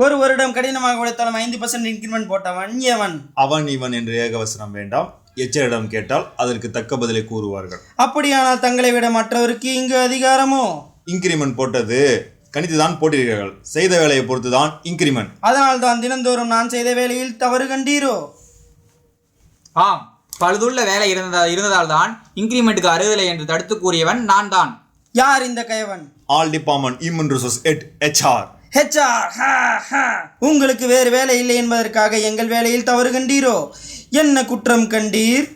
ஒரு வருடம் கடினமாக உழைத்தாலும் 5% இன்கிரிமெண்ட் போட்டவன் எவன்? அவன் இவன் என்று ஏகவசனம் வேண்டாம். எச்சரிடம் கேட்டால் அதற்கு தக்க பதிலை கூறுவார்கள். அப்படியானால் தங்களை விட மற்றவருக்கு இங்கு அதிகாரமோ? இன்கிரிமெண்ட் போட்டது கணித்துதான் போட்டிருக்கிறார்கள். செய்த வேலையை பொறுத்துதான் இன்கிரிமெண்ட். அதனால் தான் தினந்தோறும் நான் செய்த வேலையில் தவறு கண்டீரோ? ஆம், பழுதுள்ள வேலை இருந்ததால் தான் இன்கிரிமெண்ட்டுக்கு அருகலை என்று தடுத்து கூறியவன் நான் தான். யார் இந்த கயவன்? ஆல் டிபார்ட்மெண்ட் ஹியூமன் ரிசோர்ஸ் எட் HR. உங்களுக்கு வேறு வேலை இல்லை என்பதற்காக எங்கள் வேலையில் தவறு கண்டீரோ? என்ன குற்றம் கண்டீர்?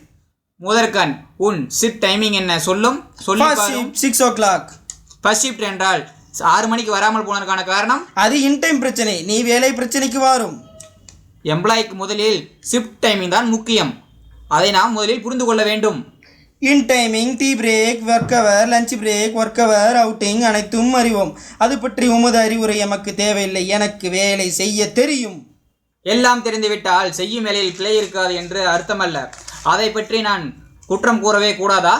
முதற்கண் உன் ஷிஃப்ட் டைமிங் என்ன சொல்லும்? 6 o'clock. ஃபர்ஸ்ட் ஷிஃப்ட் என்றால் 6 மணிக்கு வராமல் போனதற்கான காரணம்? அது இன்டைம் பிரச்சனை. நீ வேலை பிரச்சனைக்கு வரும். எம்ப்ளாய்க்கு முதலில் ஷிஃப்ட் டைமிங் தான் முக்கியம். அதை நாம் முதலில் புரிந்து கொள்ள வேண்டும். இன் டைமிங், டீ பிரேக், ஒர்க் அவர், லஞ்ச் பிரேக், ஒர்க் அவர், அவுட்டிங் அனைத்தும் அறிவோம். அது பற்றி உமது அறிவுரை எமக்கு தேவையில்லை. எனக்கு வேலை செய்ய தெரியும். எல்லாம் தெரிந்துவிட்டால் செய்யும் வேலையில் பிழை இருக்காது என்று அர்த்தமல்ல. அதை பற்றி நான் குற்றம் கூறவே கூடாதா?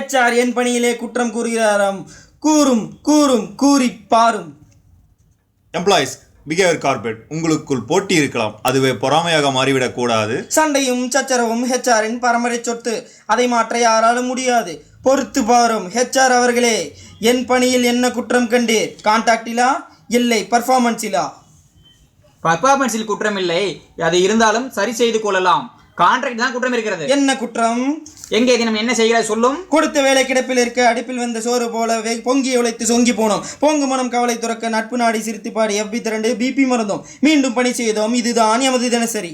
HR என் பணியிலே குற்றம் கூறுகிறாராம். கூறும் கூறும் கூறி பாரும். Employees behaviour corporate. உங்களுக்குள் போட்டி இருக்கலாம், அதுவே பொறாமையாக மாறிவிடக் கூடாது. சண்டையும் சச்சரவும் HRின் பரம்பரை சொத்து. அதை மாற்ற யாராலும் முடியாது. பொறுத்து பாரும். HR அவர்களே, என் பணியில் என்ன குற்றம் கண்டீர்? கான்டாக்டிலா? இல்லை, பர்ஃபார்மன்ஸிலா? பர்ஃபார்மன்ஸில் குற்றம் இல்லை. அது இருந்தாலும் சரி செய்து கொள்ளலாம். கான்ட்ராக்ட் தான் குற்றம் இருக்கிறது. என்ன குற்றம்? எங்கே தினம் என்ன செய்கிறாய் சொல்லும்? கொடுத்த வேலை கிடப்பில் இருக்க அடுப்பில் வந்த சோறு போல பொங்கி உழைத்து சொங்கி போனோம். பொங்கு மனம் கவலை துறக்க நட்பு நாடி சிரித்து பாடி FB திரண்டு BP மறந்தோம். மீண்டும் பணி செய்தோம். இதுதான் எமது தினசரி.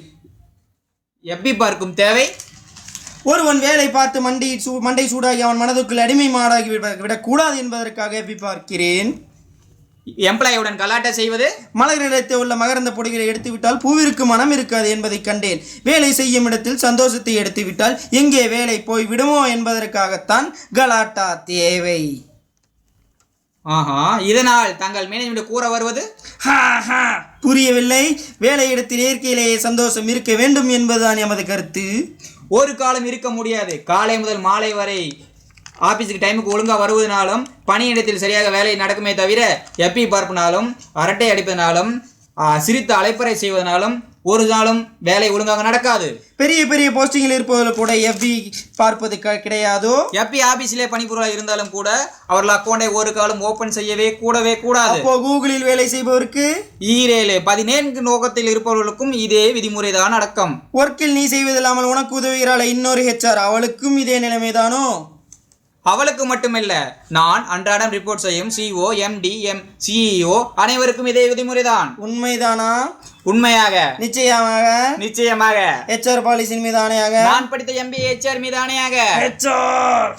FB பார்க்கும் தேவை? ஒருவன் வேலை பார்த்து மண்டை சூடாகி அவன் மனதுக்குள் அடிமை மாடாகி விடக்கூடாது என்பதற்காக FB பார்க்கிறேன். எம்ப்ளாயுடன் கலாட்டை செய்வது? மலர்களிடத்தில் உள்ள மகரந்த பொடிகளை எடுத்துவிட்டால் பூவிற்கு மனம் இருக்காது என்பதை கண்டேன். வேலை செய்யும் இடத்தில் சந்தோஷத்தை எடுத்துவிட்டால் எங்கே வேலை போய் விடுமோ என்பதற்காகத்தான் கலாட்டா தேவை. இதனால் தங்கள் மேனேஜ்மெண்ட் கூற வருவது? புரியவில்லை. வேலையிடத்தில் இயற்கையிலேயே சந்தோஷம் இருக்க வேண்டும் என்பதுதான் எமது கருத்து. ஒரு காலம் இருக்க முடியாது. காலை முதல் மாலை வரை ஆஃபீஸுக்கு டைமுக்கு ஒழுங்காக வருவதனாலும் பணியிடத்தில் சரியாக வேலை நடக்குமே தவிர FB பார்ப்பனாலும் அரட்டை அடிப்பதனாலும் சிரித்து அழைப்பறை செய்வதனாலும் ஒரு நாளும் வேலை ஒழுங்காக நடக்காது. பெரிய பெரிய போஸ்டிங்கில் இருப்பவர்கள் கூட FB பார்ப்பது கிடையாதோ? FB ஆபீஸிலே பணிபுரிவராக இருந்தாலும் கூட அவர்கள் அக்கௌண்டை ஒரு காலம் ஓபன் செய்யவே கூடாது. அப்போ கூகுளில் வேலை செய்பவருக்கு 17 நோக்கத்தில் இருப்பவர்களுக்கும் இதே விதிமுறை தான் அடக்கம். ஒர்க்கில் நீ செய்வதில்லாமல் உனக்கு உதவுகிறாள் இன்னொரு HR, அவளுக்கும் இதே நிலைமைதானோ? அவளுக்கு மட்டுமில்ல, நான் அன்றாடம் ரிப்போர்ட் செய்யும் CEO, MD, CEO அனைவருக்கும் இதே விதிமுறைதான். உண்மைதானா? உண்மையாக, நிச்சயமாக. HR பாலிசியின் மீது ஆணையாக. நான் படித்த MBA HR மீது ஆணையாக. HR